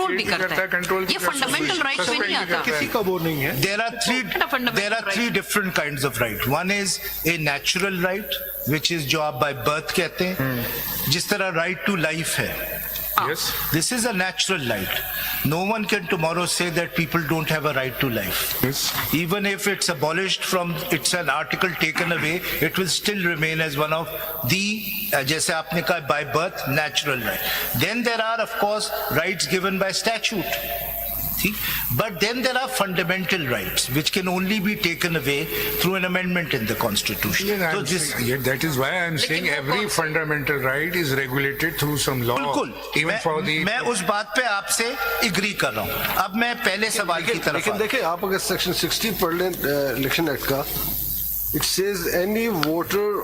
Control भी करता है, ये फंडामेंटल राइट में नहीं आता। किसी का वो नहीं है। There are three different kinds of right. One is a natural right, which is जो आप by birth कहते हैं, जिस तरह right to life है. Yes. This is a natural right. No one can tomorrow say that people don't have a right to life. Yes. Even if it's abolished from, it's an article taken away, it will still remain as one of the, जैसे आपने कहा, by birth, natural right. Then there are, of course, rights given by statute. But then there are fundamental rights which can only be taken away through an amendment in the Constitution. So That is why I am saying every fundamental right is regulated through some law. बिल्कुल, Even for the. मैं उस बात पे आपसे agree कर रहा हूँ. अब मैं पहले सवाल की तरफ. लेकिन देखिए, आप अगर सेक्शन 60 पढ़ लें इलेक्शन एक्ट का, it says any voter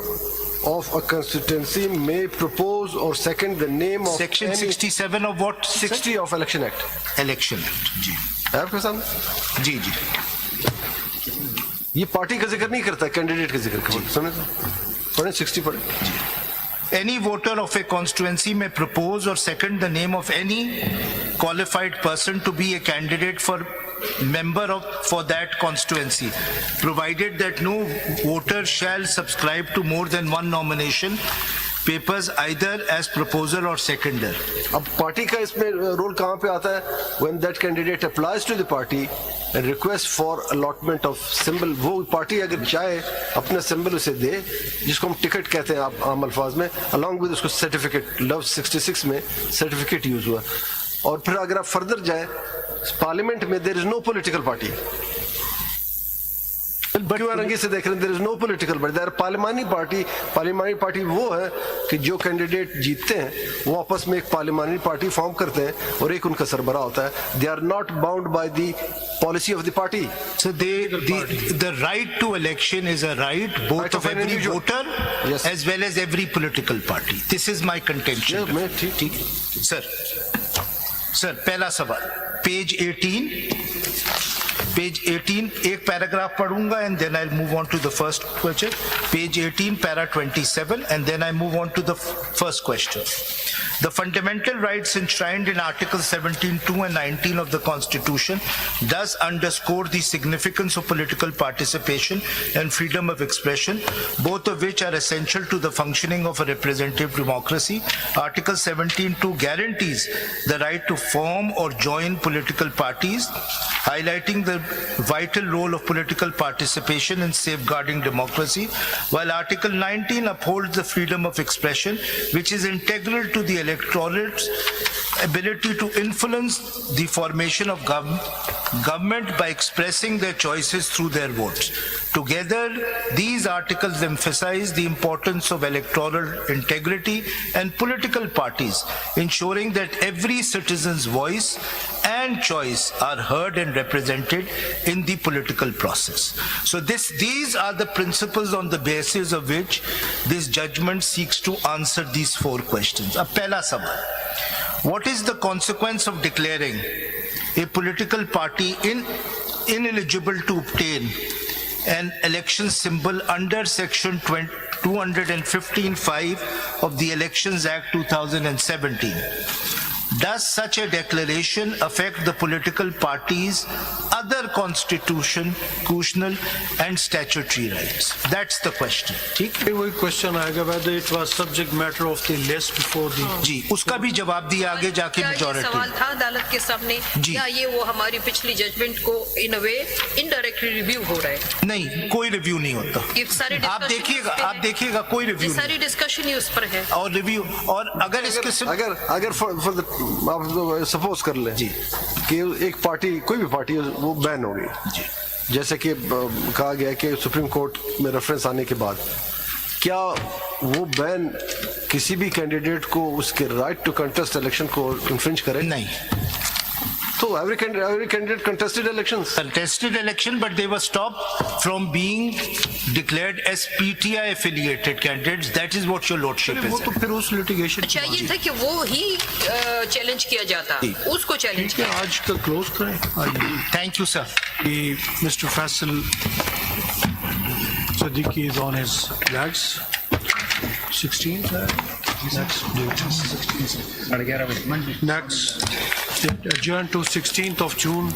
of a constituency may propose or second the name of Section any 67 of what? 60 of election act. Election Act. जी. है आपके सामने? जी जी. ये पार्टी का जिक्र नहीं करता, कैंडिडेट का जिक्र करता है. सुने तो पढ़े 60 पढ़े. Any voter of a constituency may propose or second the name of any qualified person to be a candidate for member of for that constituency, provided that no voter shall subscribe to more than one nomination papers either as proposer or seconder. अब party का इसमें role कहाँ पे आता है? When that candidate applies to the party and requests for allotment of symbol, वो party अगर चाहे अपना सिंबल उसे दे, जिसको हम टिकट कहते हैं आप आम अल्फाज में, along with उसको सर्टिफिकेट, लव 66 में सर्टिफिकेट यूज हुआ. और फिर अगर आप फर्दर जाए पार्लियामेंट में, there is no political party. रंगी से देख रहे हैं, there is no political party, there parliamentary party. Parliamentary party वो है कि जो कैंडिडेट जीतते हैं वो आपस में एक पार्लियामानी पार्टी फॉर्म करते हैं और एक उनका सरबरा होता है. They are not bound by the policy of the party. So the right to election is a right both of every voter as well as every political party. This is my contention. ठीक. Sir पहला सवाल, page 18 एक paragraph पढ़ूंगा and then I'll move on to the first question. Page 18 para 27 and then I move on to the first question. The fundamental rights enshrined in Articles 17(2) and 19 of the Constitution thus underscore the significance of political participation and freedom of expression, both of which are essential to the functioning of a representative democracy. Article 17(2) guarantees the right to form or join political parties, highlighting the vital role of political participation in safeguarding democracy, while Article 19 upholds the freedom of expression, which is integral to the electorate's ability to influence the formation of government by expressing their choices through their votes. Together, these articles emphasize the importance of electoral integrity and political parties, ensuring that every citizen's voice and choice are heard and represented in the political process. So these are the principles on the basis of which this judgment seeks to answer these four questions. Ab pehla sawal, what is the consequence of declaring a political party ineligible to obtain an election symbol under section 215(5) of the Elections Act 2017? Does such a declaration affect the political parties' other constitutional and statutory rights? That's the question. ठीक? वही question आएगा whether it was subject matter of the list before the. जी, उसका भी जवाब दिया आगे जाके majority. सवाल था अदालत के सामने, क्या ये वो हमारी पिछली जजमेंट को इन वे इनडायरेक्टली रिव्यू हो रहा है? नहीं, कोई रिव्यू नहीं होता. ये सारी आप देखिएगा कोई रिव्यू. ये सारी डिस्कशन ही उस पर है. और रिव्यू, और अगर इसके अगर फॉर द आप सपोज कर लें जी कि एक पार्टी, कोई भी पार्टी वो बैन हो गई जी, जैसे कि कहा गया कि सुप्रीम कोर्ट में रेफरेंस आने के बाद, क्या वो बैन किसी भी कैंडिडेट को उसके राइट टू कंटेस्ट इलेक्शन को इन्फ्रिंज करे? नहीं. So every candidate contested elections. Contested election, but they were stopped from being declared as PTI affiliated candidates. That is what your lordship is. वो तो फिर उस litigation. अच्छा, ये था कि वो ही चैलेंज किया जाता, उसको चैलेंज किया. आज का क्लोज करें. Thank you, sir. Mr. Faisal Siddiqui is on his legs. 16. Next. adjourned to 16th of June